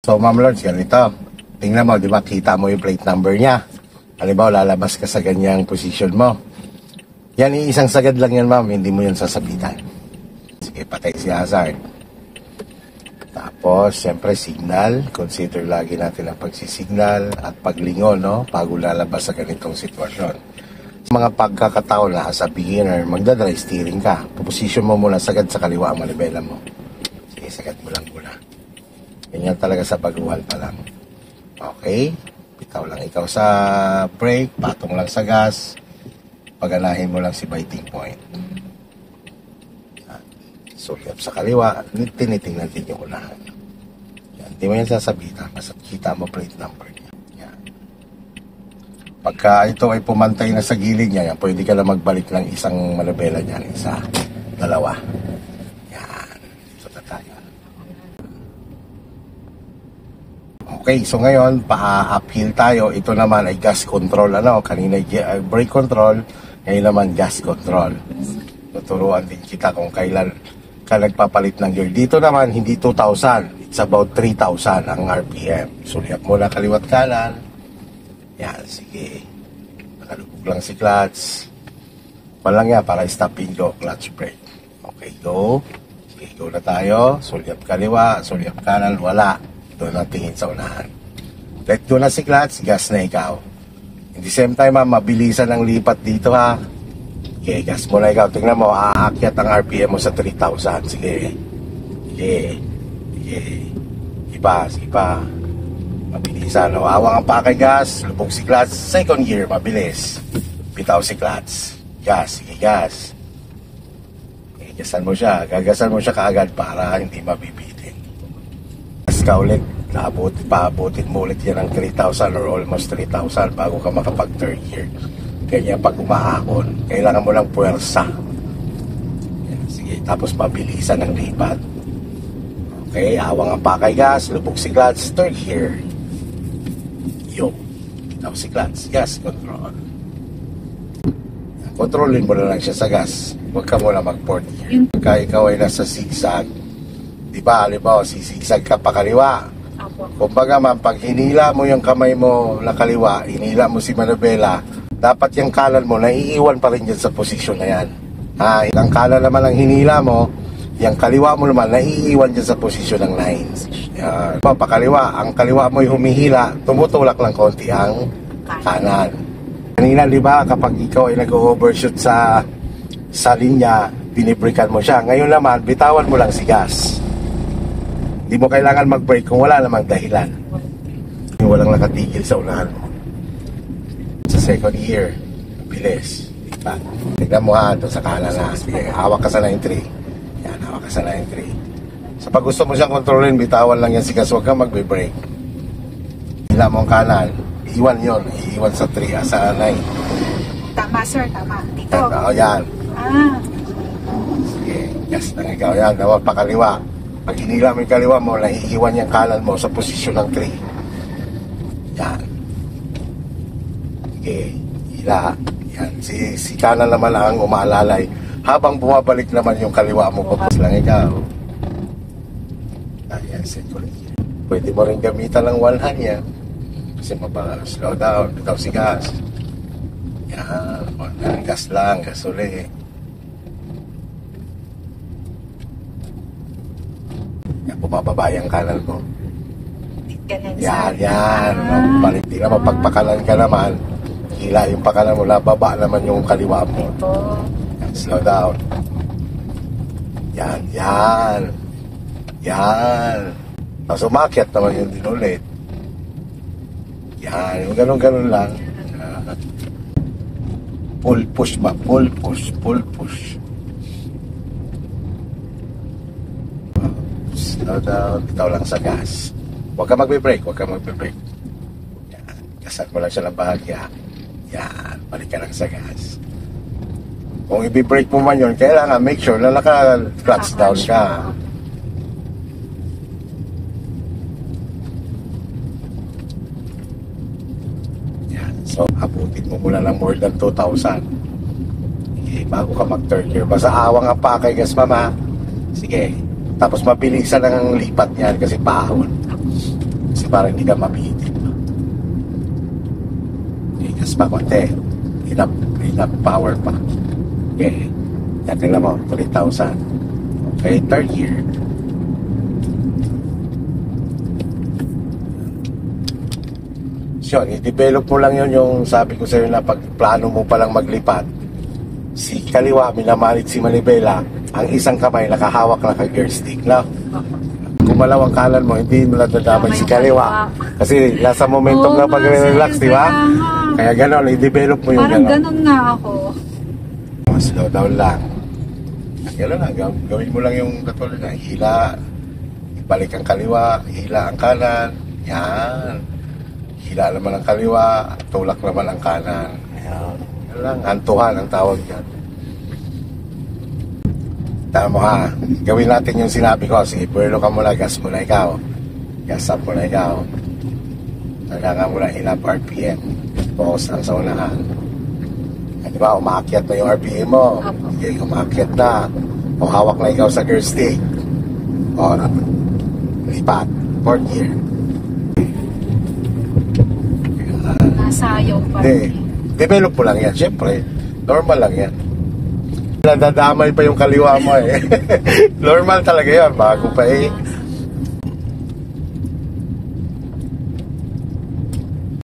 So, Ma'am Lords, ganito. Tingnan mo, di ba, kita mo yung plate number niya. Halimbawa, lalabas ka sa ganyang position mo. Yan, isang sagad lang yan, ma'am. Hindi mo yan sasabitan. Sige, patay si hazard. Tapos, siyempre, signal. Consider lagi natin ang pagsisignal at paglingon, no? Bago lalabas sa ganitong sitwasyon. Sa mga pagkakataon na as a beginner, magdadry steering ka. Puposition mo muna sagad sa kaliwa ang manibela mo. Sige, sagad mo lang muna. Ganyan talaga sa baguhan pa lang. Okay? Bitaw lang ikaw sa brake, patong lang sa gas. Paganahin mo lang si biting point. Sulyap sa kaliwa, tinitingnan din yung unahan. Yan, di mo yan sasabitan, basta kita mo plate number niya. Yan. Pagka ito ay pumantay na sa gilid niya, yan, pwede ka na magbalik ng isang manibela niyan, isa, dalawa. Yan. Ito na tayo. Okay, so ngayon, pa-uphill tayo. Ito naman ay gas control. Kanina brake control, ngayon naman gas control. Tuturuan din kita kung kailan ka nagpapalit ng gear. Dito naman, hindi 2,000. It's about 3,000 ang RPM. Sulyap mo na kaliwat kanan. Yan, sige. Nakalubog lang si clutch. Palang yan, para stop and go, clutch brake. Okay, go. Sige, go na tayo. Sulyap kaliwa, sulyap kanan, wala. Doon ang tingin sa unahan. Let go na si clutch, gas na ikaw. In the same time, mabilisan ang lipat dito, ha. Okay, gas mo na ikaw. Tingnan mo, aakyat ang RPM mo sa 3,000. Sige. Sige. Sige. Iba, sige pa. Mabilisan. Awang ang pakay gas. Lubog si clutch. Second gear, mabilis. Bitaw si clutch. Gas, sige, gas. Okay, gasan mo siya. Gagasan mo siya kaagad para hindi mabibitin. Gas ka ulit. Paabutin mo ulit yan ng 3,000 or almost 3,000 bago ka makapag third gear. Ganyan pag umaakon, kailangan mo ng puwersa. Sige, tapos mabilisan ang lipat. Okay, awang ang pakay gas, lubog si clutch, third gear. Yo, tapos si clutch, gas control. Kontrolin mo na lang siya sa gas. Huwag ka muna mag-fourth gear. Pagka ikaw ay nasa zigzag, di ba, halimbawa, zigzag ka pa kaliwa. Kumbaga man, pag hinila mo yung kamay mo na kaliwa, hinila mo si manibela, dapat yung kanan mo, naiiwan pa rin dyan sa posisyon na yan. Ang kanan naman ang hinila mo, yung kaliwa mo naman, naiiwan dyan sa posisyon ng lines. Yan. Pakaliwa, ang kaliwa mo yung humihila, tumutulak lang konti ang kanan. Kanina, di ba, kapag ikaw ay nag-overshoot sa linya, binibrikan mo siya. Ngayon naman, bitawan mo lang si gas. Hindi mo kailangan mag-brake kung wala namang dahilan. Walang nakatigil sa unahan mo. Sa second gear, bilis. Diba? Tignan mo ha, doon sa kanan na. Sige, hawak ka sa 9-3. Yan, hawak ka sa 9-3. So pag gusto mo siyang kontrolin, bitawan lang yan si gas, huwag kang mag-brake. Hila mo ang kanan, iwan yun. Iwan sa 3, sa 9. Tama sir, tama. Dito. Yan. Sige, gas lang ikaw. Yan, huwag pa kaliwa. Pag hinila mo yung kaliwa mo, naiiwan yung kanan mo sa posisyon ng 3. Yan. Okay, hila. Yan. Si kanan naman ang umaalalay. Habang bumabalik naman yung kaliwa mo, papos lang ikaw. Ayan, second gear. Pwede mo rin gamitan ng one hand yan. Kasi slow down, bitaw si gas. Yan, one hand, gas lang, gas ulit. Yan, bumababa yung kanan mo. Yan. Balik din naman, pagpakanan ka naman, hila yung pakanan mo, lababa naman yung kaliwa mo. Yan, slow down. Yan. Tapos umakyat naman yung din ulit. Yan, yung ganun-ganun lang. Pull push ba? Pull push. Slow down, bitaw lang sa gas. Huwag ka magbe-brake. Yan, gasan mo lang siya ng bahagya. Yan, balik ka lang sa gas. Kung i-brake mo man yun, kailangan make sure na naka-clutch down ka. Yan, so abutin mo muna ng more than 2,000. Okay, bago ka mag-third gear. Basta awang ang pakay gas, mama. Sige. Tapos mabilisan ang lipat niyan kasi paahon. para hindi ka mabitin. Igas pa konti. Enough power pa. Okay. Yan, tingnan mo, 3,000. Okay, third year. So, i-develop mo lang yun yung sabi ko sa'yo na pag plano mo palang maglipat, si kaliwa, minamalit si manibela, ang isang kamay nakahawak na ka-gear stick na. Kung malaw ang kanan mo, hindi mo lang dadamay si kaliwa. Kasi nasa momentum na pag-relax, di ba? Kaya gano'n, i-develop mo yung parang gano'n. ganun nga ako. Slow down lang. Gano'n lang, gawin mo lang yung katulad na hila, ibalik ang kaliwa, hila ang kanan, yan. Hila naman ang kaliwa, tulak naman ang kanan. Yan. Yan lang, hantuhan ang tawag yan. Tama mo ha, gawin natin yung sinabi ko. Sige, puwelo ka muna, gas mo na ikaw. Gas up mo na ikaw. Kailangan mo na enough RPM. Focus lang sa unahan. Di ba, umaakyat na yung RPM mo. Okay, umaakyat na. O hawak na ikaw sa gear stick. O, lipat. Fourth gear. Nasayaw pa Hindi. rin. Develop mo lang yan. Siyempre, normal lang yan. Nadadamay pa yung kaliwa mo eh. Normal talaga yan. Bago pa eh.